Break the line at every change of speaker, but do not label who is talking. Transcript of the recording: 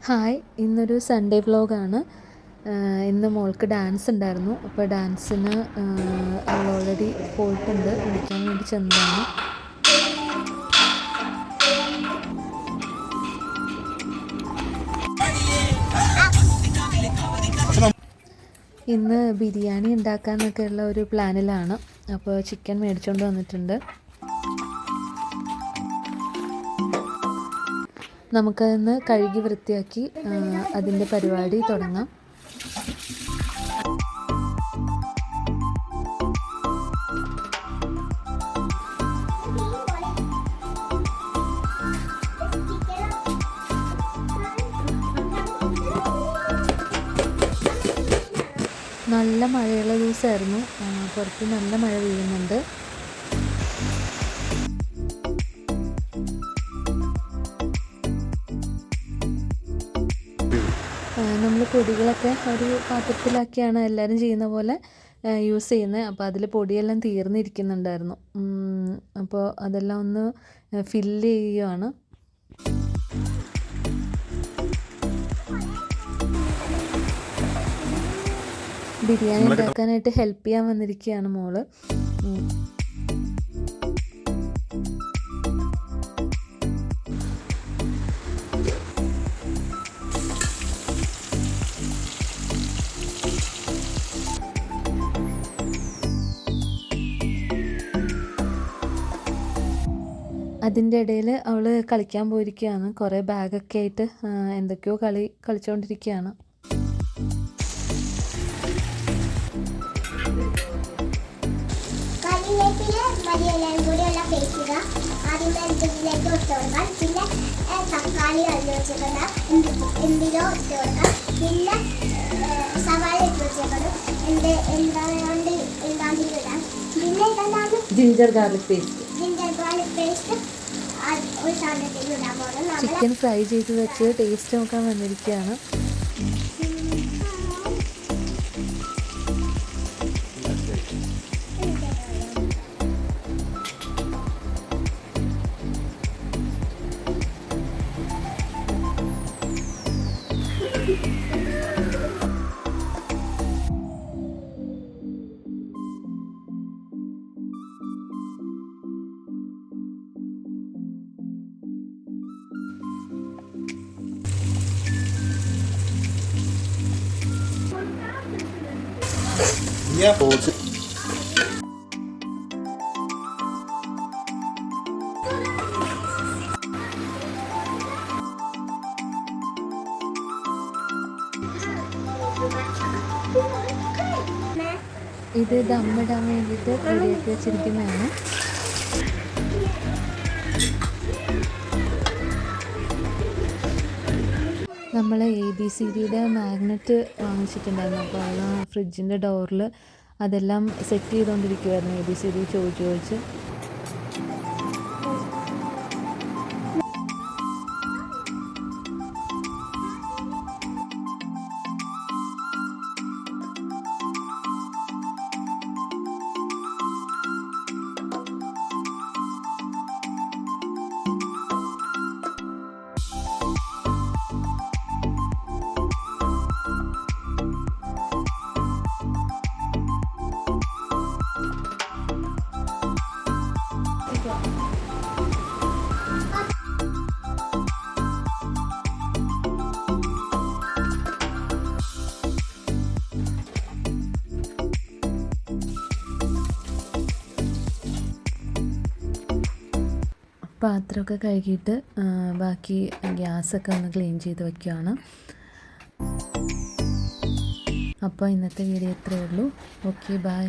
Hi, ഇന്നൊരു Sunday വ്ലോഗാണ്. ഇന്ന് മോൾക്ക് ഡാൻസ് ഉണ്ടായിരുന്നു. അപ്പോൾ ഡാൻസിന് അവൾ ഓൾറെഡി പോയിട്ടുണ്ട്. വിളിക്കാൻ വേണ്ടി ചെന്നതാണ്. ഇന്ന് ബിരിയാണി ഉണ്ടാക്കാനൊക്കെയുള്ള ഒരു പ്ലാനിലാണ്. അപ്പോൾ ചിക്കൻ മേടിച്ചുകൊണ്ട് വന്നിട്ടുണ്ട്. നമുക്കതൊന്ന് കഴുകി വൃത്തിയാക്കി അതിൻ്റെ പരിപാടി തുടങ്ങാം. നല്ല മഴയുള്ള ദിവസമായിരുന്നു. പുറത്ത് നല്ല മഴ പെയ്യുന്നുണ്ട്. നമ്മൾ പൊടികളൊക്കെ ഒരു പാത്രത്തിലാക്കിയാണ് എല്ലാവരും ചെയ്യുന്ന പോലെ യൂസ് ചെയ്യുന്നത്. അപ്പോൾ അതിൽ പൊടിയെല്ലാം തീർന്നിരിക്കുന്നുണ്ടായിരുന്നു. അപ്പോൾ അതെല്ലാം ഒന്ന് ഫില്ല് ചെയ്യുകയാണ്. ബിരിയാണി ഉണ്ടാക്കാനായിട്ട് ഹെൽപ്പ് ചെയ്യാൻ വന്നിരിക്കുകയാണ് മോള്. അതിൻ്റെ ഇടയിൽ അവൾ കളിക്കാൻ പോയിരിക്കുകയാണ്. കുറേ ബാഗൊക്കെ ആയിട്ട് എന്തൊക്കെയോ കളിച്ചുകൊണ്ടിരിക്കുകയാണ്.
തക്കാളി അരിഞ്ഞ് വെച്ചിട്ടുണ്ട്, എന്തിലോ ഇട്ട് കൊടുക്കാം. പിന്നെ സവാള ഇട്ട് വെച്ചേക്കണം, എന്താണ്ട് ഇടാം. പിന്നെ ഇതെന്താണ്
ജിഞ്ചർ ഗാർലിക് പേസ്റ്റ്.
ഒരു സാധനത്തിൽ ഇടാൻ പോകണം.
ചിക്കൻ ഫ്രൈ ചെയ്ത് വെച്ച് ടേസ്റ്റ് നോക്കാൻ വന്നിരിക്കുകയാണ്. ഇത് ദമ്മിടാൻ വേണ്ടിയിട്ട് റെഡിയാക്കി വെച്ചിരിക്കുന്നതാണ്. നമ്മൾ ABCDയുടെ മാഗ്നറ്റ് വാങ്ങിച്ചിട്ടുണ്ടായിരുന്നു. അപ്പോൾ അത് ഫ്രിഡ്ജിൻ്റെ ഡോറിൽ അതെല്ലാം സെറ്റ് ചെയ്തുകൊണ്ടിരിക്കുമായിരുന്നു. ABCD ചോദിച്ച് പാത്രമൊക്കെ കഴുകിയിട്ട് ബാക്കി ഗ്യാസൊക്കെ ഒന്ന് ക്ലീൻ ചെയ്ത് വയ്ക്കുകയാണ്. അപ്പോൾ ഇന്നത്തെ വീഡിയോ ഇത്രയേ ഉള്ളൂ. Okay, by.